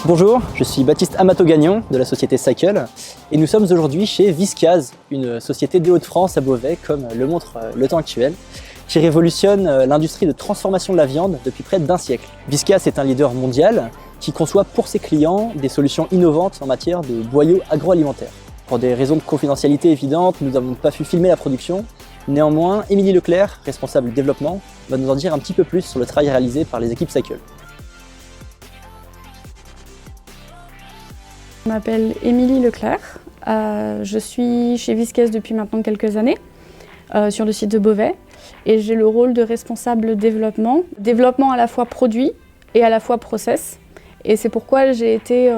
Bonjour, je suis Baptiste Amato-Gagnon de la société Cycle et nous sommes aujourd'hui chez Viscase, une société des Hauts-de-France à Beauvais, comme le montre le temps actuel, qui révolutionne l'industrie de transformation de la viande depuis près d'un siècle. Viscase est un leader mondial qui conçoit pour ses clients des solutions innovantes en matière de boyaux agroalimentaires. Pour des raisons de confidentialité évidentes, nous n'avons pas pu filmer la production. Néanmoins, Émilie Leclerc, responsable développement, va nous en dire un petit peu plus sur le travail réalisé par les équipes Cycle. Je m'appelle Émilie Leclerc, je suis chez Viscase depuis maintenant quelques années sur le site de Beauvais et j'ai le rôle de responsable développement à la fois produit et à la fois process. Et c'est pourquoi j'ai été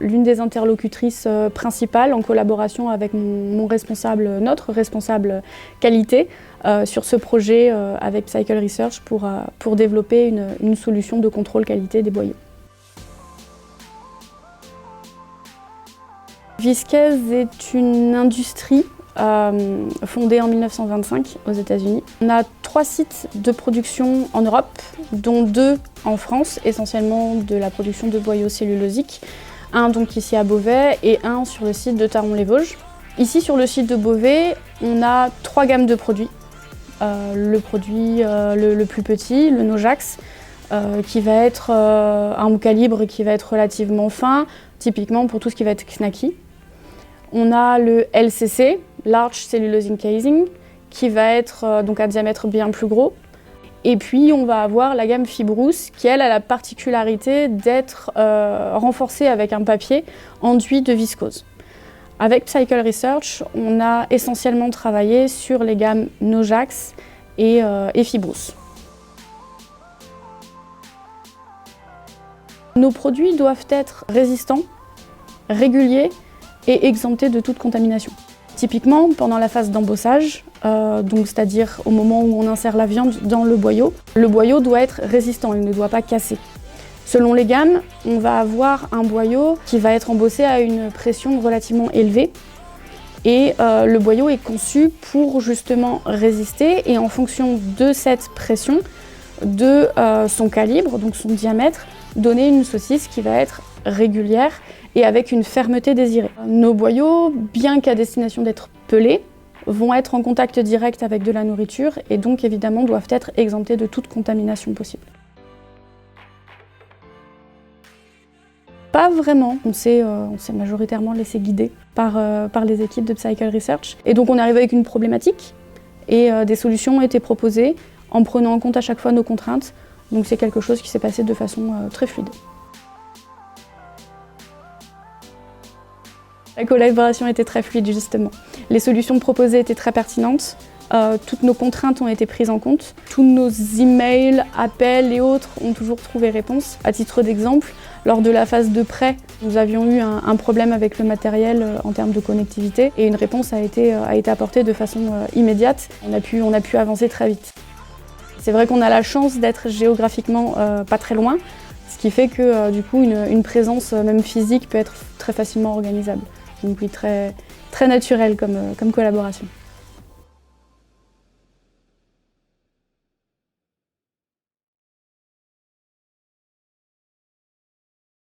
l'une des interlocutrices principales en collaboration avec notre responsable qualité sur ce projet avec Cycle Research pour développer une solution de contrôle qualité des boyaux. Viscase est une industrie fondée en 1925 aux États-Unis. On a 3 sites de production en Europe, dont 2 en France, essentiellement de la production de boyaux cellulosiques. Un donc ici à Beauvais et un sur le site de Taron-les-Vosges. Ici sur le site de Beauvais, on a 3 gammes de produits. Le produit le plus petit, le Nojax, qui va être un calibre qui va être relativement fin, typiquement pour tout ce qui va être knacky. On a le LCC, Large Cellulose Casing, qui va être donc à diamètre bien plus gros. Et puis on va avoir la gamme Fibrous, qui elle a la particularité d'être renforcée avec un papier enduit de viscose. Avec Cycle Research, on a essentiellement travaillé sur les gammes Nojax et Fibrous. Nos produits doivent être résistants, réguliers et exemptés de toute contamination. Typiquement, pendant la phase d'embossage, c'est-à-dire au moment où on insère la viande dans le boyau doit être résistant, il ne doit pas casser. Selon les gammes, on va avoir un boyau qui va être embossé à une pression relativement élevée et le boyau est conçu pour justement résister et en fonction de cette pression, de son calibre, donc son diamètre, donner une saucisse qui va être régulière et avec une fermeté désirée. Nos boyaux, bien qu'à destination d'être pelés, vont être en contact direct avec de la nourriture et donc évidemment doivent être exemptés de toute contamination possible. Pas vraiment, on s'est majoritairement laissé guider par les équipes de Cycle Research. Et donc on est arrivé avec une problématique et des solutions ont été proposées en prenant en compte à chaque fois nos contraintes. Donc c'est quelque chose qui s'est passé de façon très fluide. La collaboration était très fluide justement. Les solutions proposées étaient très pertinentes. Toutes nos contraintes ont été prises en compte. Tous nos emails, appels et autres ont toujours trouvé réponse. À titre d'exemple, lors de la phase de prêt, nous avions eu un problème avec le matériel en termes de connectivité et une réponse a été apportée de façon immédiate. On a pu avancer très vite. C'est vrai qu'on a la chance d'être géographiquement pas très loin, ce qui fait que du coup une présence même physique peut être très facilement organisable. Donc oui, très naturel comme collaboration.